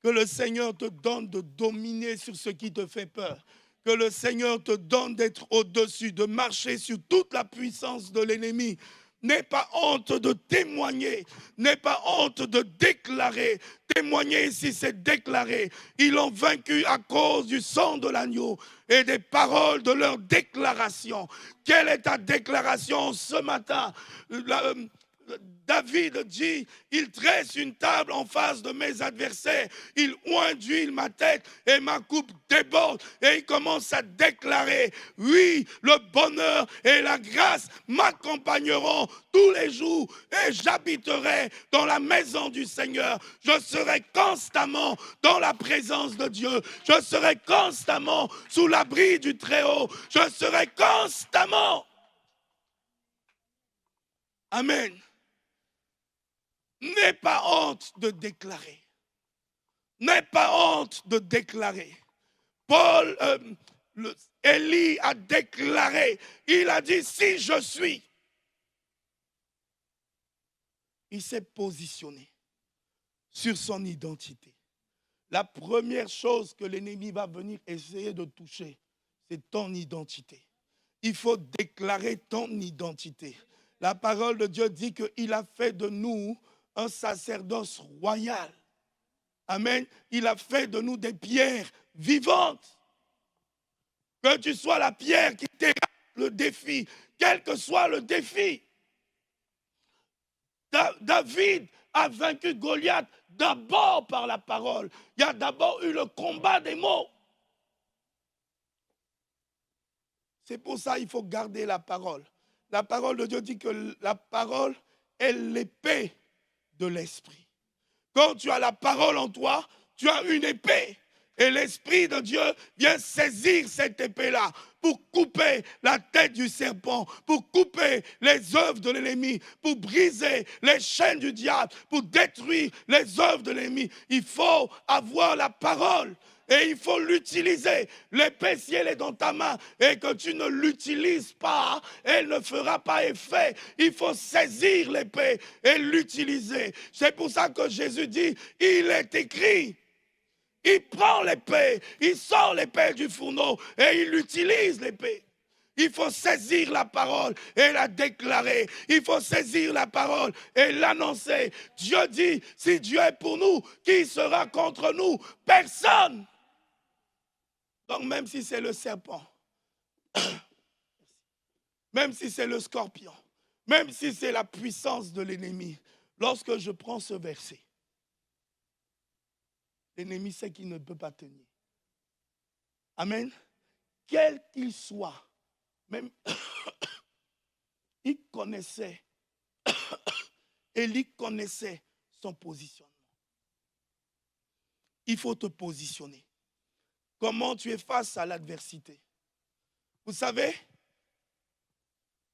Que le Seigneur te donne de dominer sur ce qui te fait peur. Que le Seigneur te donne d'être au-dessus, de marcher sur toute la puissance de l'ennemi. N'aie pas honte de témoigner. N'aie pas honte de déclarer. Témoigner ici, c'est déclarer. Ils l'ont vaincu à cause du sang de l'agneau et des paroles de leur déclaration. Quelle est ta déclaration ce matin? David dit, il dresse une table en face de mes adversaires, il oint d'huile ma tête et ma coupe déborde. Et il commence à déclarer, oui, le bonheur et la grâce m'accompagneront tous les jours et j'habiterai dans la maison du Seigneur. Je serai constamment dans la présence de Dieu. Je serai constamment sous l'abri du Très-Haut. Je serai constamment. Amen. N'aie pas honte de déclarer. N'aie pas honte de déclarer. Élie a déclaré, il a dit, si je suis. Il s'est positionné sur son identité. La première chose que l'ennemi va venir essayer de toucher, c'est ton identité. Il faut déclarer ton identité. La parole de Dieu dit qu'il a fait de nous un sacerdoce royal. Amen. Il a fait de nous des pierres vivantes. Que tu sois la pierre qui terrasse le défi, quel que soit le défi. David a vaincu Goliath d'abord par la parole. Il y a d'abord eu le combat des mots. C'est pour ça qu'il faut garder la parole. La parole de Dieu dit que la parole est l'épée de l'esprit. Quand tu as la parole en toi, tu as une épée. Et l'Esprit de Dieu vient saisir cette épée-là pour couper la tête du serpent, pour couper les œuvres de l'ennemi, pour briser les chaînes du diable, pour détruire les œuvres de l'ennemi. Il faut avoir la parole. Et il faut l'utiliser. L'épée, si elle est dans ta main et que tu ne l'utilises pas, elle ne fera pas effet. Il faut saisir l'épée et l'utiliser. C'est pour ça que Jésus dit, il est écrit. Il prend l'épée, il sort l'épée du fourneau et il utilise l'épée. Il faut saisir la parole et la déclarer. Il faut saisir la parole et l'annoncer. Dieu dit, si Dieu est pour nous, qui sera contre nous? Personne. Donc même si c'est le serpent, même si c'est le scorpion, même si c'est la puissance de l'ennemi, lorsque je prends ce verset, l'ennemi sait qu'il ne peut pas tenir. Amen. Quel qu'il soit, même il connaissait, Élie connaissait son positionnement. Il faut te positionner. Comment tu es face à l'adversité? Vous savez,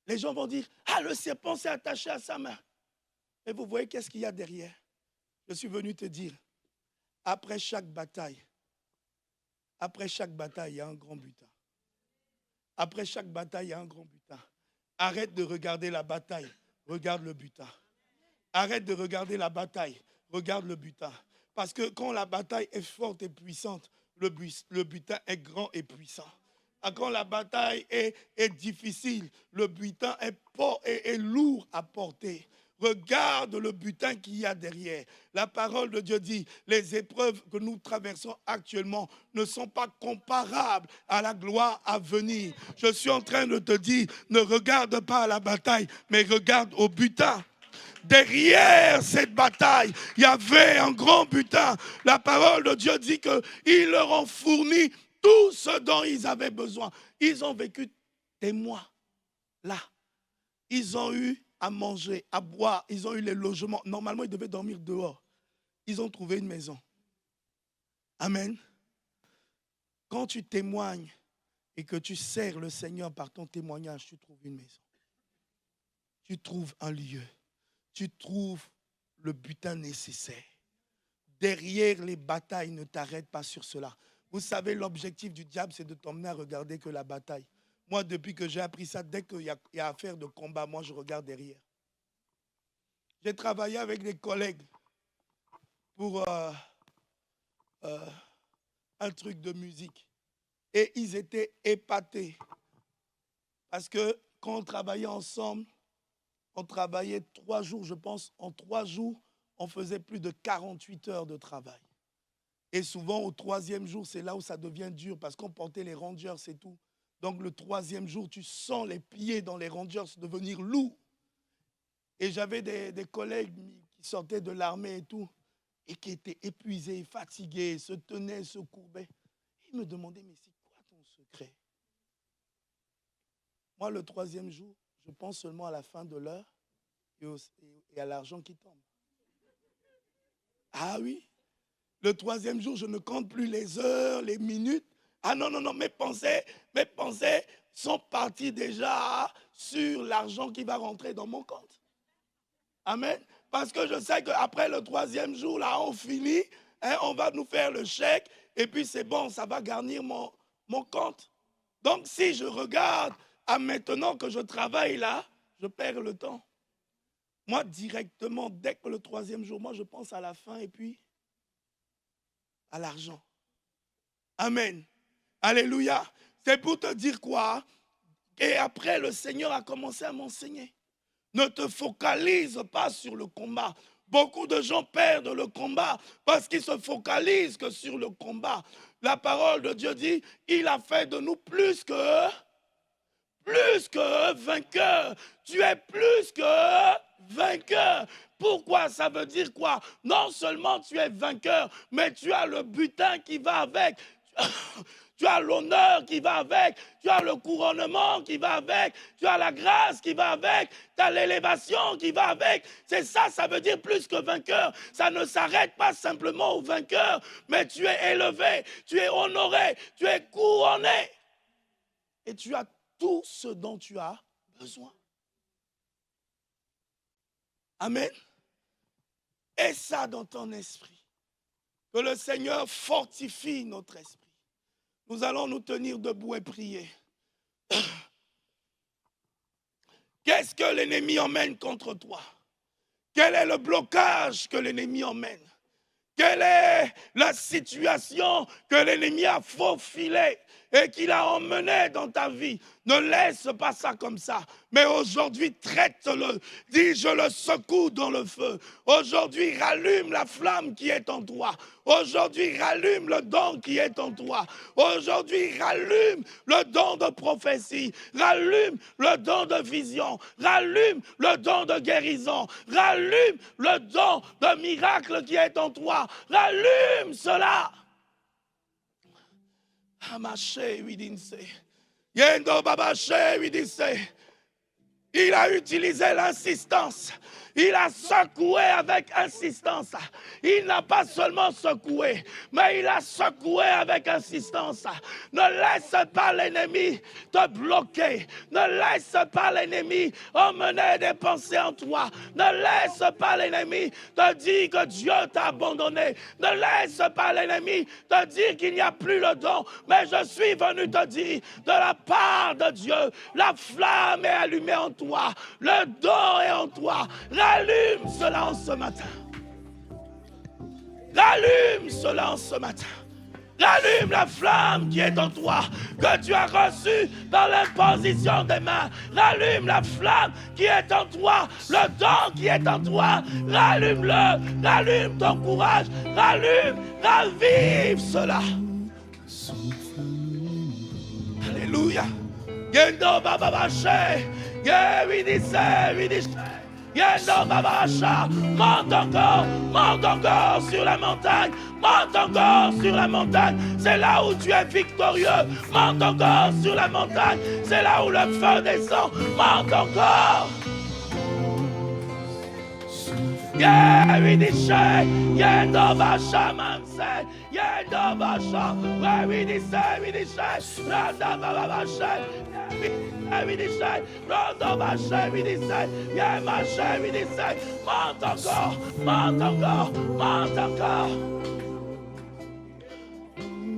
les gens vont dire, ah, le serpent s'est attaché à sa main. Et vous voyez qu'est-ce qu'il y a derrière? Je suis venu te dire, après chaque bataille, il y a un grand butin. Après chaque bataille, il y a un grand butin. Arrête de regarder la bataille, regarde le butin. Arrête de regarder la bataille, regarde le butin. Parce que quand la bataille est forte et puissante, le butin est grand et puissant. Quand la bataille est difficile, le butin est lourd à porter. Regarde le butin qu'il y a derrière. La parole de Dieu dit, les épreuves que nous traversons actuellement ne sont pas comparables à la gloire à venir. Je suis en train de te dire, ne regarde pas à la bataille, mais regarde au butin. Derrière cette bataille, il y avait un grand butin. La parole de Dieu dit qu'ils leur ont fourni tout ce dont ils avaient besoin. Ils ont vécu des mois là. Ils ont eu à manger, à boire, ils ont eu les logements. Normalement, ils devaient dormir dehors. Ils ont trouvé une maison. Amen. quand tu témoignes et que tu sers le Seigneur par ton témoignage, tu trouves une maison. Tu trouves un lieu. Tu trouves le butin nécessaire. Derrière les batailles, ne t'arrête pas sur cela. Vous savez, l'objectif du diable, c'est de t'emmener à regarder que la bataille. Moi, depuis que j'ai appris ça, dès qu'il y a affaire de combat, moi, je regarde derrière. J'ai travaillé avec des collègues pour un truc de musique. Et ils étaient épatés. Parce que quand on travaillait ensemble, on travaillait 3 jours, je pense. En 3 jours, on faisait plus de 48 heures de travail. Et souvent, au 3e jour, c'est là où ça devient dur parce qu'on portait les Rangers et tout. Donc, le 3e jour, tu sens les pieds dans les Rangers devenir lourds. Et j'avais des collègues qui sortaient de l'armée et tout, et qui étaient épuisés, fatigués, se tenaient, se courbaient. Ils me demandaient, mais c'est quoi ton secret? Moi, le 3e jour, je pense seulement à la fin de l'heure et à l'argent qui tombe. Ah oui? Le 3e jour, je ne compte plus les heures, les minutes. Ah non, non, non, mes pensées sont parties déjà sur l'argent qui va rentrer dans mon compte. Amen. Parce que je sais qu'après le 3e jour, là, on finit, hein, on va nous faire le chèque, et puis c'est bon, ça va garnir mon compte. Donc, si je regarde à maintenant que je travaille là, je perds le temps. Moi, directement, dès que le 3e jour, moi, je pense à la fin et puis à l'argent. Amen. Alléluia. C'est pour te dire quoi? Et après, le Seigneur a commencé à m'enseigner. Ne te focalise pas sur le combat. Beaucoup de gens perdent le combat parce qu'ils se focalisent que sur le combat. La parole de Dieu dit, il a fait de nous plus que vainqueurs. Tu es plus que vainqueur. Pourquoi? Ça veut dire quoi? Non seulement tu es vainqueur, mais tu as le butin qui va avec. Tu as l'honneur qui va avec, tu as le couronnement qui va avec, tu as la grâce qui va avec, tu as l'élévation qui va avec. C'est ça, ça veut dire plus que vainqueur. Ça ne s'arrête pas simplement au vainqueur, mais tu es élevé, tu es honoré, tu es couronné. Et tu as tout ce dont tu as besoin. Amen. Et ça dans ton esprit. Que le Seigneur fortifie notre esprit. Nous allons nous tenir debout et prier. Qu'est-ce que l'ennemi emmène contre toi? Quel est le blocage que l'ennemi emmène? Quelle est la situation que l'ennemi a faufilée et qu'il a emmené dans ta vie? Ne laisse pas ça comme ça. Mais aujourd'hui, traite-le. Dis, je le secoue dans le feu. Aujourd'hui, rallume la flamme qui est en toi. Aujourd'hui, rallume le don qui est en toi. Aujourd'hui, rallume le don de prophétie. Rallume le don de vision. Rallume le don de guérison. Rallume le don de miracle qui est en toi. Rallume cela. Amaché, oui, dinse. Yendo babaché, oui, dinse. Il a utilisé l'insistance. Il a secoué avec insistance. Il n'a pas seulement secoué, mais il a secoué avec insistance. Ne laisse pas l'ennemi te bloquer. Ne laisse pas l'ennemi emmener des pensées en toi. Ne laisse pas l'ennemi te dire que Dieu t'a abandonné. Ne laisse pas l'ennemi te dire qu'il n'y a plus le don. Mais je suis venu te dire, de la part de Dieu, la flamme est allumée en toi. Le don est en toi. Rallume cela en ce matin. Rallume cela en ce matin. Rallume la flamme qui est en toi, que tu as reçue dans l'imposition des mains. Rallume la flamme qui est en toi, le don qui est en toi. Rallume-le, rallume ton courage, rallume, ravive cela. Alléluia. Yendo bababaché, monte encore sur la montagne, monte encore sur la montagne, c'est là où tu es victorieux, monte encore sur la montagne, c'est là où le feu descend, monte encore. Yeah, we Yendo Basha, where we decide, Randa Babasha, we decide, Randa Basha, we decide, Yamasha, we decide, monte encore,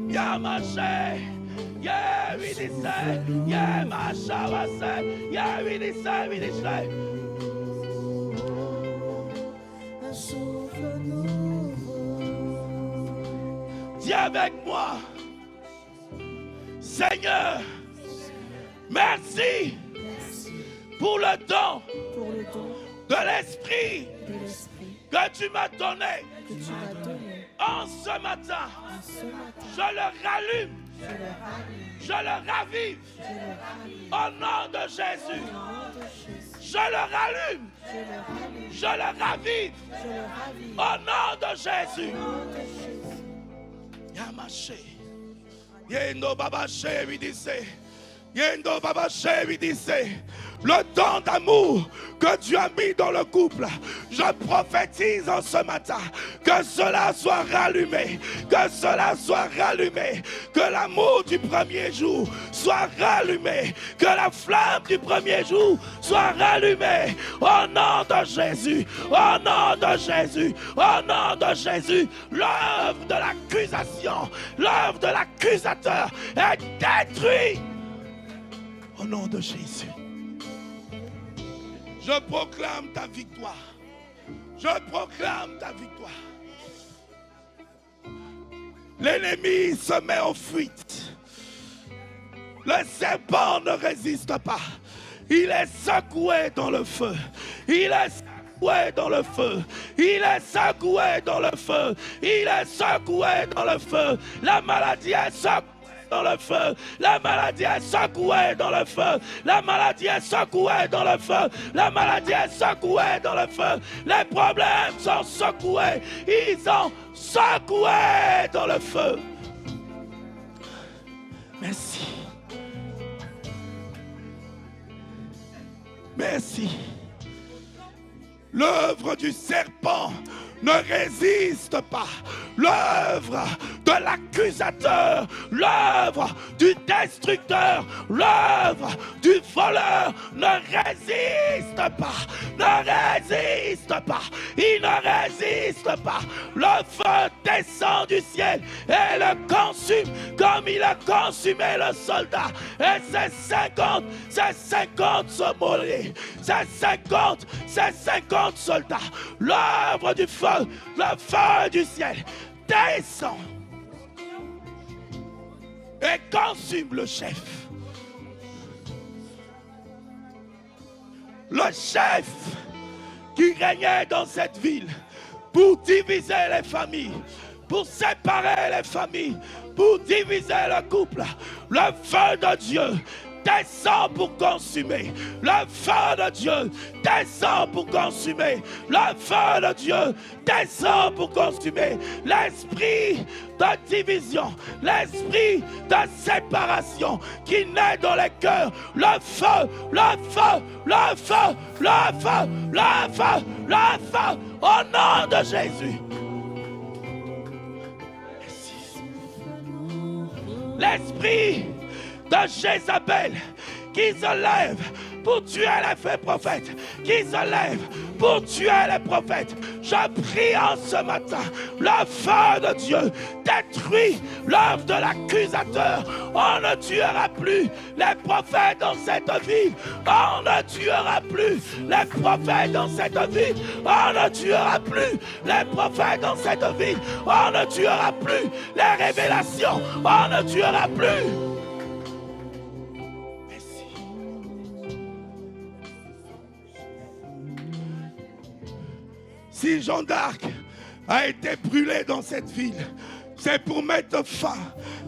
Yamasha, yeah, we decide, Yamasha, yeah, we decide. Dis avec moi, Seigneur, merci pour le don de l'Esprit que tu m'as donné en ce matin. Je le rallume, je le ravive au nom de Jésus. Je le rallume, je le ravive au nom de Jésus. Yamaché, Yendo Babaché, lui disait, Yendo Babaché, lui disait, le don d'amour que Dieu a mis dans le couple, je prophétise en ce matin que cela soit rallumé, que l'amour du premier jour soit rallumé, que la flamme du premier jour soit rallumée au nom de Jésus, au nom de Jésus, au nom de Jésus. L'œuvre de l'accusation, l'œuvre de l'accusateur est détruite au nom de Jésus. Je proclame ta victoire. Je proclame ta victoire. L'ennemi se met en fuite. Le serpent ne résiste pas. Il est secoué dans le feu. Il est secoué dans le feu. Il est secoué dans le feu. Il est secoué dans le feu. La maladie est secouée dans le feu, la maladie est secouée dans le feu, la maladie est secouée dans le feu, la maladie est secouée dans le feu, les problèmes sont secoués, ils sont secoués dans le feu. Merci. Merci. L'œuvre du serpent ne résiste pas. L'œuvre de l'accusateur, l'œuvre du destructeur, l'œuvre du voleur ne résiste pas. Ne résiste pas. Il ne résiste pas. Le feu descend du ciel et le consume comme il a consumé le soldat. Et c'est 50 sommeliers. C'est 50 soldats. L'œuvre du feu, le feu du ciel descend et consume le chef. Le chef qui régnait dans cette ville pour diviser les familles, pour séparer les familles, pour diviser le couple. Le feu de Dieu descend pour consumer. Le feu de Dieu descend pour consumer. Le feu de Dieu descend pour consumer. L'esprit de division, l'esprit de séparation qui naît dans les cœurs. Le feu, le feu, le feu, le feu, le feu, le feu, au nom de Jésus. L'esprit de Jézabel qui se lève pour tuer les faux prophètes, qui se lève pour tuer les prophètes. Je prie en ce matin, le feu de Dieu détruit l'œuvre de l'accusateur. On ne tuera plus les prophètes dans cette ville. On ne tuera plus les prophètes dans cette ville. On ne tuera plus les prophètes dans cette ville. On ne tuera plus les révélations. On ne tuera plus. Si Jeanne d'Arc a été brûlée dans cette ville, c'est pour mettre fin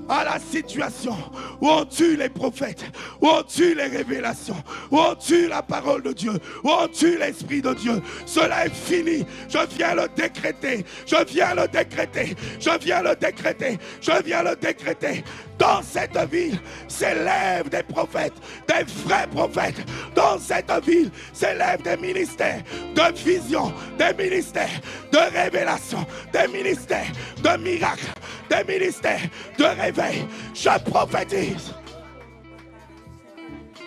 à la situation où on tue les prophètes, où on tue les révélations, où on tue la parole de Dieu, où on tue l'Esprit de Dieu. Cela est fini. Je viens le décréter. Je viens le décréter. Je viens le décréter. Je viens le décréter. Dans cette ville s'élèvent des prophètes, des vrais prophètes. Dans cette ville s'élèvent des ministères de vision, des ministères de révélation, des ministères de miracles, des ministères de réveil. Je prophétise.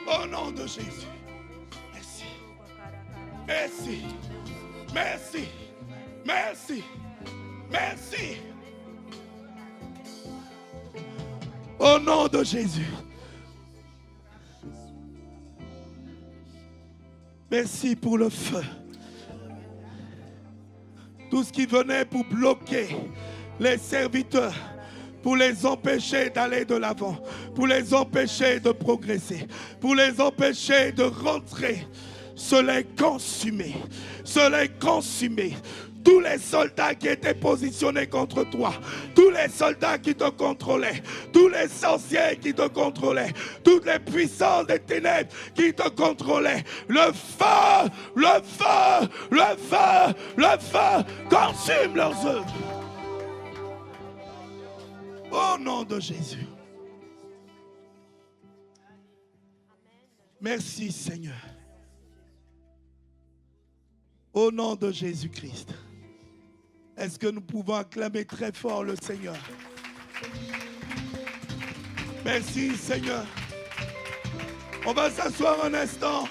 Au nom de Jésus. Merci. Merci. Merci. Merci. Merci. Au nom de Jésus. Merci pour le feu. Tout ce qui venait pour bloquer les serviteurs, pour les empêcher d'aller de l'avant, pour les empêcher de progresser, pour les empêcher de rentrer, cela est consumé. Cela est consumé. Tous les soldats qui étaient positionnés contre toi, tous les soldats qui te contrôlaient, tous les sorciers qui te contrôlaient, toutes les puissances des ténèbres qui te contrôlaient, le feu, le feu, le feu, le feu consume leurs œuvres. Au nom de Jésus. Merci Seigneur. Au nom de Jésus-Christ. Est-ce que nous pouvons acclamer très fort le Seigneur? Merci Seigneur. On va s'asseoir un instant.